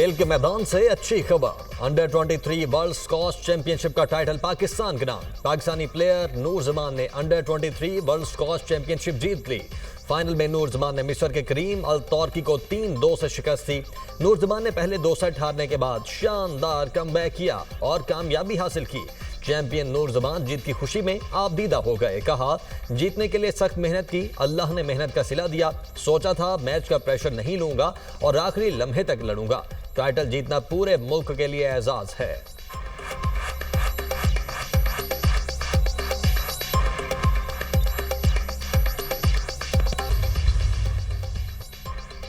खेल के मैदान से अच्छी खबर। अंडर 23 वर्ल्ड स्क्वॉश चैंपियनशिप का टाइटल पाकिस्तान के नाम। पाकिस्तानी प्लेयर नूर जमान ने अंडर 23 वर्ल्ड स्क्वॉश चैंपियनशिप जीत ली। फाइनल में नूर जमान ने मिस्र के करीम अल तौरकी को 3-2 से शिकस्त दी। नूर जमान ने पहले 2 सेट हारने के बाद शानदार कमबैक किया और कामयाबी हासिल की। चैंपियन नूर जमान जीत की खुशी में आबदीदा हो गए। कहा, जीतने के लिए सख्त मेहनत की, अल्लाह ने मेहनत का सिला दिया। सोचा था मैच का प्रेशर नहीं लूंगा और आखिरी लम्हे तक लड़ूंगा। टाइटल जीतना पूरे मुल्क के लिए एजाज है।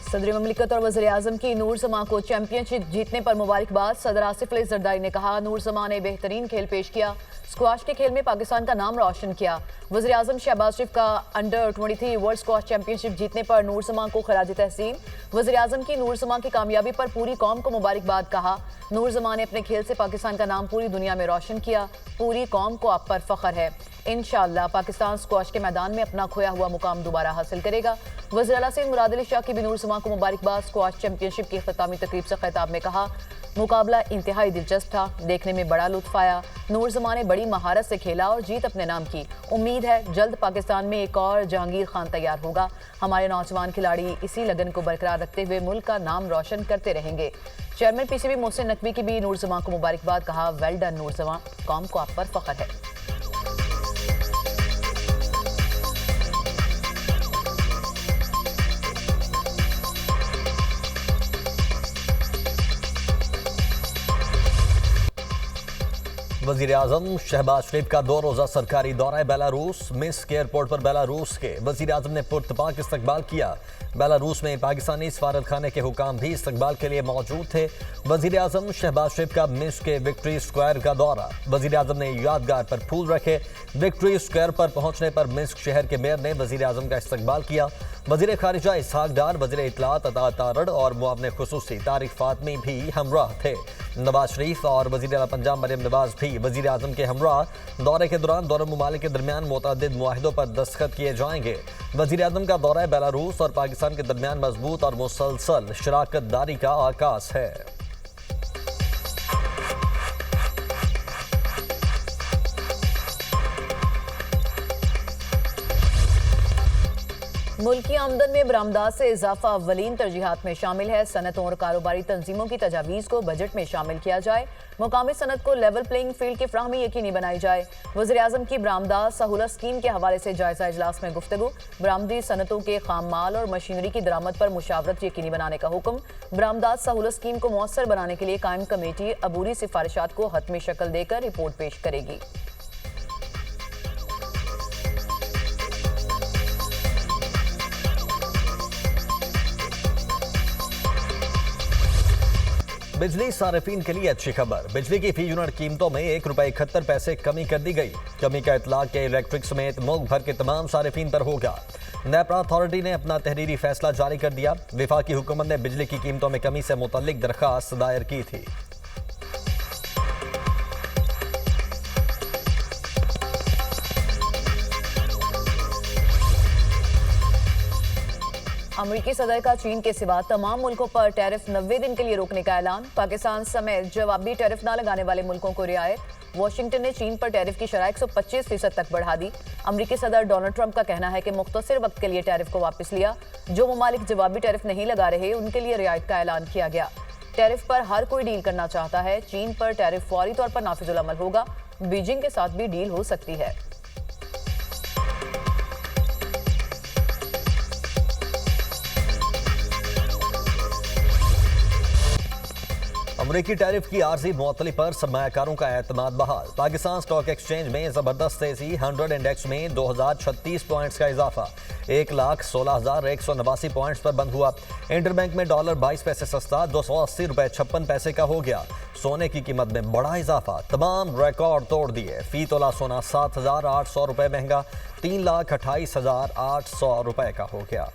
सदर ममलिकत और वज़ीर आज़म की नूर जमां को चैंपियनशिप जीतने पर मुबारकबाद। सदर आसिफ अली जरदारी ने कहा, नूर जमां ने बेहतरीन खेल पेश किया, स्क्वाश के खेल में पाकिस्तान का नाम रोशन किया। वज़ीर आज़म शहबाज शरीफ का अंडर 23 वर्ल्ड स्क्वाश चैंपियनशिप जीतने पर नूर जमां को खराज तहसीन। वज़ीर आज़म की नूर जमां की कामयाबी पर पूरी कौम को मुबारकबाद। कहा, नूर जमां ने अपने खेल से पाकिस्तान का नाम पूरी दुनिया में रोशन किया। पूरी कौम को आप पर फख्र है। इंशाअल्लाह पाकिस्तान स्क्वाश के मैदान में अपना खोया हुआ मुकाम दोबारा हासिल करेगा। वज़ीर आला सिंध मुराद अली शाह की भी नूर जमां को मुबारकबाद। स्क्वाश चैंपियनशिप की इख्तितामी तकरीब से खिताब में कहा, मुकाबला इंतहाई दिलचस्प था, देखने में बड़ा लुत्फ आया। नूर जमां ने बड़ी महारत से खेला और जीत अपने नाम की। उम्मीद है जल्द पाकिस्तान में एक और जहांगीर खान तैयार होगा। हमारे नौजवान खिलाड़ी इसी लगन को बरकरार रखते हुए मुल्क का नाम रोशन करते रहेंगे। चेयरमैन पीसीबी मोहसिन नकवी की भी नूर जमां को मुबारकबाद। कहा, वेल डन नूर जमां, कौम को आप पर फख्र है। वज़ीर आज़म शहबाज शरीफ का 2 रोज़ा सरकारी दौरा बेलारूस। मिन्स्क एयरपोर्ट पर बेलारूस के वज़ीर आज़म ने पुरतपाक इस्तकबाल किया। बेलारूस में पाकिस्तानी सफारत खाने के हुकाम भी इस्तकबाल के लिए मौजूद थे। वज़ीर आज़म शहबाज शरीफ का मिन्स्क के विक्ट्री स्क्वायर का दौरा। वज़ीर आज़म ने यादगार पर फूल रखे। विक्ट्री स्क्वायर पर पहुंचने पर मिन्स्क शहर के मेयर ने वज़ीर आज़म का इस्तकबाल किया। वज़ीर खारिजा इसहाक डार, वज़ीर इत्तलात अता तारड़ और मुआवने खुसूसी तारिक फातमी भी हमराह थे। नवाज शरीफ और वज़ीर आला पंजाब मरियम नवाज भी वज़ीर आज़म के हमराह। दौरे के दौरान दोनों मुमालिक के दरमियान मुतअद्दिद मुआहिदों पर दस्तखत किए जाएंगे। वज़ीर आज़म का दौरा बेलारूस और पाकिस्तान के दरमियान मजबूत और मुसलसल शराकत दारी का आगाज है। मुल्की आमदन में बरामदात से इजाफा अव्वलीन तरजीहात में शामिल है। सनतों और कारोबारी तंजीमों की तजावीज़ को बजट में शामिल किया जाए। मुकामी सनत को लेवल प्लेइंग फील्ड की फ्राहमी यकीनी बनाई जाए। वज़ीर आज़म की बरामदात सहूलत स्कीम के हवाले से जायजा इजलास में गुफ्तगू। बरामदी सनतों के खाम माल और मशीनरी की दरामद पर मुशावरत यकीनी बनाने का हुक्म। बरामदात सहूलत स्कीम को मौसर बनाने के लिए कायम कमेटी अबूरी सिफारिशात को हतमी शक्ल देकर रिपोर्ट पेश करेगी। बिजली सारिफीन के लिए अच्छी खबर। बिजली की फी यूनिट कीमतों में ₹1.71 कमी कर दी गई। कमी का इतलाक के इलेक्ट्रिक समेत मुल्क भर के तमाम सारिफीन पर होगा। नेपरा अथॉरिटी ने अपना तहरीरी फैसला जारी कर दिया। विफाकी हुकूमत ने बिजली की कीमतों में कमी से मुतल्लिक दरख्वास्त दायर की थी। अमरीकी सदर का चीन के सिवा तमाम मुल्कों पर टैरिफ 90 दिन के लिए रोकने का ऐलान। पाकिस्तान समेत जवाबी टैरिफ न लगाने वाले मुल्कों को रियायत। वाशिंगटन ने चीन पर टैरिफ की शरह 125% तक बढ़ा दी। अमरीकी सदर डोनाल्ड ट्रंप का कहना है कि मुख्तसर वक्त के लिए टैरिफ को वापस लिया। जो ममालिक जवाबी टैरिफ नहीं लगा रहे उनके लिए रियायत का ऐलान किया गया। टैरिफ पर हर कोई डील करना चाहता है। चीन पर टैरिफ फौरी तौर पर नाफिजुल अमल होगा। बीजिंग के साथ भी डील हो सकती है। अमरीकी टैरिफ की आर्जी मुअत्तली पर सरमायाकारों का एतमाद बहाल। पाकिस्तान स्टॉक एक्सचेंज में जबरदस्त तेजी। 100 इंडेक्स में 2036 पॉइंट्स का इजाफा। 1,16,189 पॉइंट्स पर बंद हुआ। इंटरबैंक में डॉलर 22 पैसे सस्ता $280.56 का हो गया। सोने की कीमत में बड़ा इजाफा। तमाम रिकॉर्ड तोड़ दिए। फी तोला सोना $7,800 महंगा $3,28,800 का हो गया।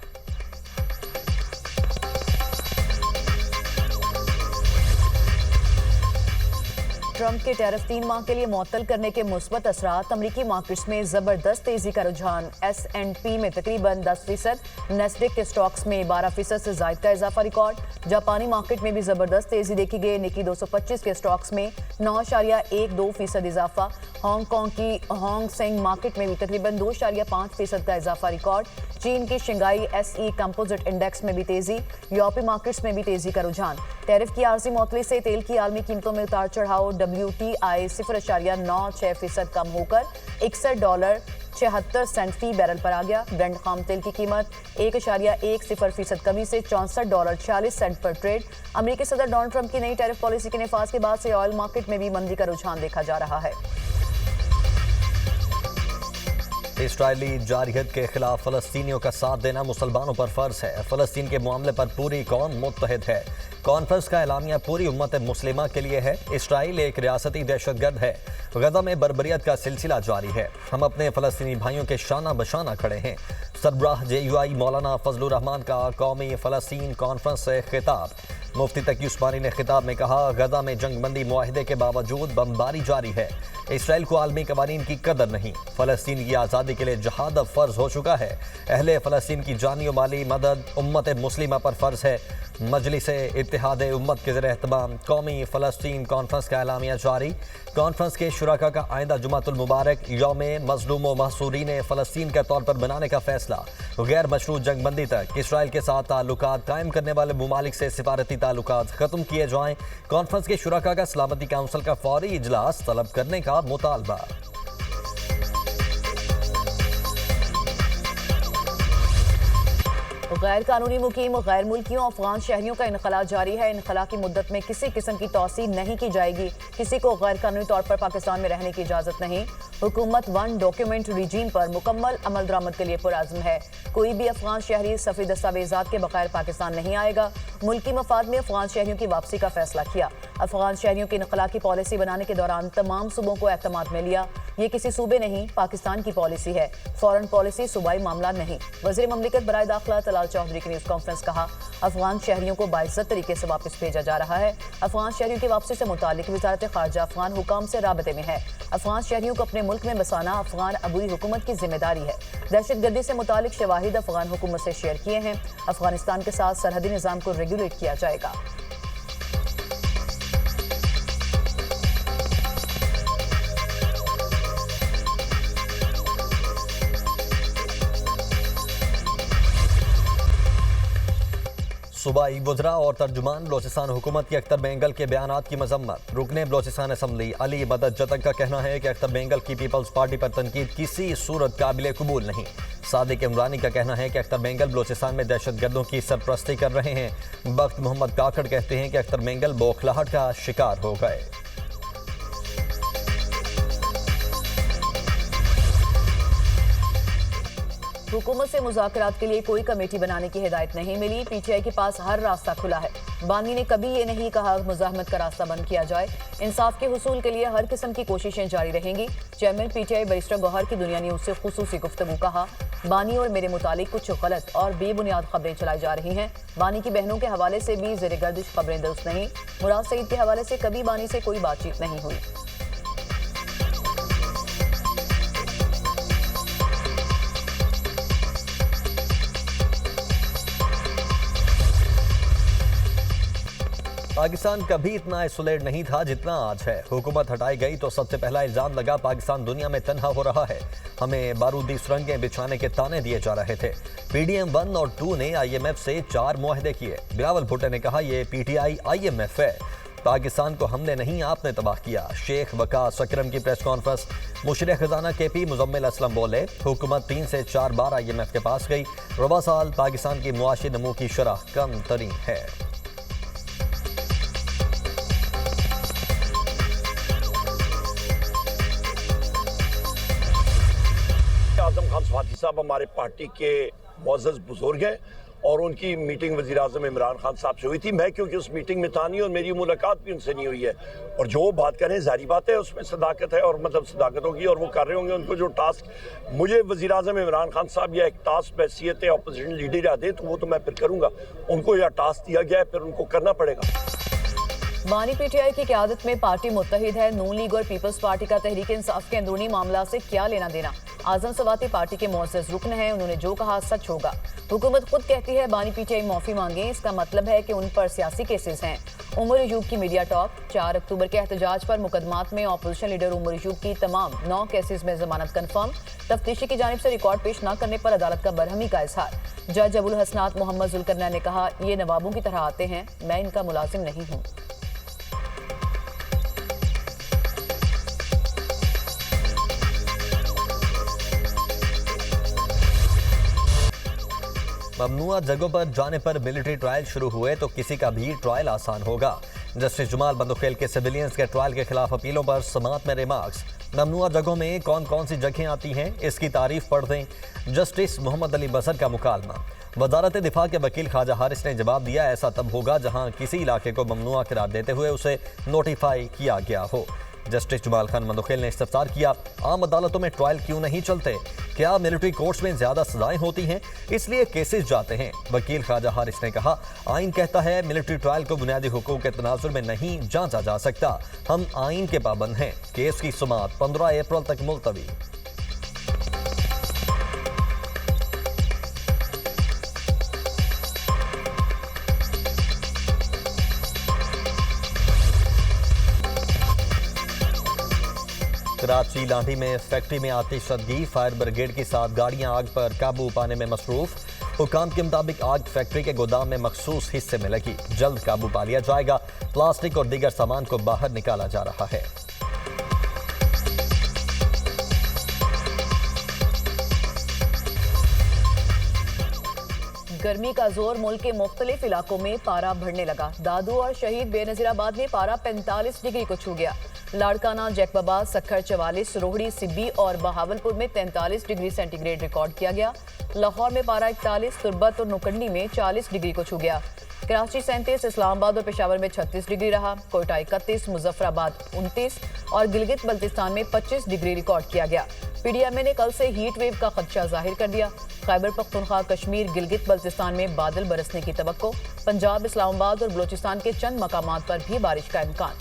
ट्रंप के टैरिफ 3 माह के लिए मुअत्तल करने के मुस्बत असरात। अमरीकी मार्केट्स में जबरदस्त तेजी का रुझान। S&P में तकरीबन 10%, नेस्डेक के स्टॉक्स में 12% से ज्यादा का इजाफा रिकॉर्ड। जापानी मार्केट में भी जबरदस्त तेजी देखी गई। निकी 225 के स्टॉक्स में 9.12% इजाफा। हांगकांग की होंग सेंग मार्केट में भी तकरीबन 2.5% का इजाफा रिकॉर्ड। चीन की शंघाई SE कंपोजिट इंडेक्स में भी तेजी। यूरोपीय मार्केट्स में भी तेजी का रुझान। टैरिफ की आर्जी मुअत्तली से तेल की आलमी कीमतों में उतार चढ़ाव। WTI 0.96% कम होकर $61.76 फी बैरल पर आ गया। ब्रेंट खाम तेल की कीमत 1.10% कमी से $64.46 पर ट्रेड। अमेरिकी सदर डोनाल्ड ट्रंप की नई टैरिफ पॉलिसी के नफाज के बाद से ऑयल मार्केट में भी मंदी का रुझान देखा जा रहा है। इस्राएली जारहियत के खिलाफ फलस्तीनियों का साथ देना मुसलमानों पर फर्ज है। फलस्तीन के मामले पर पूरी कौम मुत्तहिद है। कॉन्फ्रेंस का एलामिया पूरी उम्मत मुस्लिमा के लिए है। इस्राइल एक रियासती दहशतगर्द है। गजा में बर्बरियत का सिलसिला जारी है। हम अपने फलस्तीनी भाइयों के शाना बशाना खड़े हैं। सरबराह JUI मौलाना फजलुर रहमान का कौमी फलस्तीन कॉन्फ्रेंस से खिताब। मुफ्ती तकी उस्मानी ने खिताब में कहा, गजा में जंगबंदी मुआहदे के बावजूद बमबारी जारी है। इसराइल को आलमी कवानीन की कदर नहीं। फलस्तीन की आज़ादी के लिए जहाद अब फर्ज हो चुका है। अहले फलस्तीन की जानी और माली मदद उम्मत मुस्लिमा पर फर्ज है। मजलिस इत्तेहाद उम्मत के ज़रिए एहतमाम कौमी फ़लस्तीन कॉन्फ्रेंस का एलामिया जारी। कॉन्फ्रेंस के शुराका का आइंदा जुमातुल मुबारक यौम मज़लूम व महसूरीन फ़लस्तीन के तौर पर बनाने का फैसला। गैर मशरूत जंगबंदी तक इसराइल के साथ ताल्लुकात कायम करने वाले ममालिक से सिफारती ताल्लुकात ख़त्म किए जाएँ। कॉन्फ्रेंस के शुराका का सलामती काउंसिल का फौरी इजलास तलब करने का मुतालबा। गैर कानूनी मुकीम और गैर मुल्कियों अफगान शहरियों का इनखला जारी है। इनखला की मुद्दत में किसी किस्म की तौसील नहीं की जाएगी। किसी को गैर कानूनी तौर पर पाकिस्तान में रहने की इजाज़त नहीं। हुकूमत 1 डॉक्यूमेंट रिजीम पर मुकम्मल अमल दरामद के लिए पुरअज़्म है। कोई भी अफगान शहरी सफरी दस्तावेजात के बगैर पाकिस्तान नहीं आएगा। मुल्की मफाद में अफगान शहरियों की वापसी का फैसला किया। अफगान शहरियों की इनखला की पॉलिसी बनाने के दौरान तमाम सूबों को एतमाद में लिया। ये किसी सूबे नहीं, पाकिस्तान की पॉलिसी है। फॉरेन पॉलिसी सूबाई मामला नहीं। वज़ीर ममलिकत बराए दाखिला तलाल चौधरी की न्यूज़ कॉन्फ्रेंस कहा, अफगान शहरियों को बाइज्जत तरीके से वापस भेजा जा रहा है। अफगान शहरियों की वापसी से मुतालिक वज़ारत ख़ारजा अफगान हुकाम से राबते में है। अफगान शहरियों को अपने मुल्क में बसाना अफगान अबूरी हुकूमत की जिम्मेदारी है। दहशतगर्दी से मुतालिक शवाहिद अफगान हुकूमत से शेयर किए हैं। अफगानिस्तान के साथ सरहदी निज़ाम को रेगुलेट किया जाएगा। सूबाई वज़रा और तर्जुमान बलोचिस्तान हुकूमत की अख्तर बेंगल के बयानात की मजम्मत। रुकने बलोचिस्तान असम्बली अली मदद जतक का कहना है कि अख्तर बेंगल की पीपल्स पार्टी पर तनकीद किसी सूरत काबिल कबूल नहीं। सादिक इमरानी का कहना है कि अख्तर बेंगल बलोचिस्तान में दहशतगर्दों की सरपरस्ती कर रहे हैं। बख्त मोहम्मद काकड़ कहते हैं कि अख्तर बेंगल बौखलाहट का शिकार हो गए। हुकूमत से मुज़ाकरात के लिए कोई कमेटी बनाने की हिदायत नहीं मिली। PTI के पास हर रास्ता खुला है। बानी ने कभी ये नहीं कहा मुज़ाहमत का रास्ता बंद किया जाए। इंसाफ के हुसूल के लिए हर किस्म की कोशिशें जारी रहेंगी। चेयरमैन PTI बैरिस्टर गौहर की दुनिया न्यूज़ से खुसूसी गुफ्तगू कहा, बानी और मेरे मुतालिक कुछ गलत और बेबुनियाद खबरें चलाई जा रही हैं। बानी की बहनों के हवाले से भी ज़ेर गर्दिश खबरें दुरुस्त नहीं। मुराद सईद के हवाले से कभी बानी से कोई बातचीत नहीं हुई। पाकिस्तान कभी इतना आइसोलेट नहीं था जितना आज है। हुकूमत हटाई गई तो सबसे पहला इल्जाम लगा पाकिस्तान दुनिया में तन्हा हो रहा है। हमें बारूदी सुरंगें बिछाने के ताने दिए जा रहे थे। PDM 1 और 2 ने IMF से 4 मुआहदे किए। बिलावल भुट्टो ने कहा, ये PTI IMF है। पाकिस्तान को हमने नहीं आपने तबाह किया। शेख वकास अकरम की प्रेस कॉन्फ्रेंस। मुशर्रिफ खजाना KP मुजम्मिल असलम बोले, हुकूमत 3 से 4 बार IMF के पास गई। रवा साल पाकिस्तान की मुआशी नमू की शरह कम तरीन है। आजम खान स्वाति साहब हमारे पार्टी के मुअज़्ज़ज़ बुजुर्ग हैं और उनकी मीटिंग वज़ीर आज़म इमरान खान साहब से हुई थी। मैं क्योंकि उस मीटिंग में था नहीं और मेरी मुलाकात भी उनसे नहीं हुई है। और जो बात करें जारी बात है, उसमें सदाकत है और मतलब सदाकत होगी और वो कर रहे होंगे। उनको जो टास्क मुझे वज़ीर आज़म इमरान खान साहब या एक टास्क हैसियत अपोजिशन लीडर या दे तो वो तो मैं फिर करूँगा। उनको यह टास्क दिया गया है, फिर उनको करना पड़ेगा। बानी पीटीआई की क़यादत में पार्टी मुत्तहिद है। नून लीग और पीपल्स पार्टी का तहरीक इंसाफ के अंदरूनी मामला से क्या लेना देना। आजम सवाती पार्टी के मुअज़्ज़ज़ रुकन हैं, उन्होंने जो कहा सच होगा। हुकूमत खुद कहती है बानी पीटीआई माफी मांगे, इसका मतलब है कि उन पर सियासी केसेस हैं। उमर अयूब की मीडिया टॉक। 4 अक्टूबर के एहतजाज पर मुकदमात में अपोजिशन लीडर उमर अयूब की तमाम 9 केसेस में जमानत कन्फर्म। तफ्तीशी की जानिब से रिकॉर्ड पेश न करने पर अदालत का बरहमी का इजहार। जज अबुल हसनात मोहम्मद जुल्करनैन ने कहा, ये नवाबों की तरह आते हैं, मैं इनका मुलाजिम नहीं हूँ। ममनुआ जगहों पर जाने पर मिलिट्री ट्रायल शुरू हुए तो किसी का भी ट्रायल आसान होगा। जस्टिस जमाल बंदुखेल के सिविलियंस के ट्रायल के खिलाफ अपीलों पर समात में रिमार्क्स। ममनुआ जगहों में कौन कौन सी जगहें आती हैं, इसकी तारीफ पढ़ दें। जस्टिस मोहम्मद अली बसर का मुकालमा। वजारत दिफा के वकील ख्वाजा हारिस ने जवाब दिया, ऐसा तब होगा जहां किसी इलाके को ममनुआ करार देते हुए उसे नोटिफाई किया गया हो। जस्टिस जमाल खान बंदुखेल ने इस्तफसार किया, आम अदालतों में ट्रायल क्यों नहीं चलते? क्या मिलिट्री कोर्ट्स में ज्यादा सजाएं होती हैं, इसलिए केसेस जाते हैं? वकील ख्वाजा हारिस ने कहा, आइन कहता है मिलिट्री ट्रायल को बुनियादी हुकूक के तनाजुर में नहीं जांचा जा सकता। हम आइन के पाबंद हैं। केस की सुमात 15 अप्रैल तक मुलतवी। कराची लाठी में फैक्ट्री में आतिशबाजी, फायर ब्रिगेड की 7 गाड़ियां आग पर काबू पाने में मसरूफ। हुकाम के मुताबिक आग फैक्ट्री के गोदाम में मखसूस हिस्से में लगी, जल्द काबू पा लिया जाएगा। प्लास्टिक और दीगर सामान को बाहर निकाला जा रहा है। गर्मी का जोर, मुल्क के मुख्तलिफ इलाकों में पारा बढ़ने लगा। दादू और शहीद बेनजीराबाद में पारा 45 डिग्री को छू गया। लाड़काना, जैकबाबाद, सक्खर 44, रोहड़ी, सिब्बी और बहावलपुर में 43 डिग्री सेंटीग्रेड रिकॉर्ड किया गया। लाहौर में पारा 41, तुर्बत और नुकंडी में 40 डिग्री को छू गया। कराची 37, इस्लामाबाद और पेशावर में 36 डिग्री रहा। कोयटा 31, मुजफ्फराबाद 29 और गिलगित बल्तिस्तान में 25 डिग्री रिकॉर्ड किया गया। पीडीएमए ने कल से हीट वेव का खदशा जाहिर कर दिया। खैबर पख्तूनख्वा, कश्मीर, गिलगित बल्तिस्तान में बादल बरसने की तवक्को। पंजाब, इस्लामाबाद और बलोचिस्तान के चंद मकामात पर भी बारिश का इम्कान।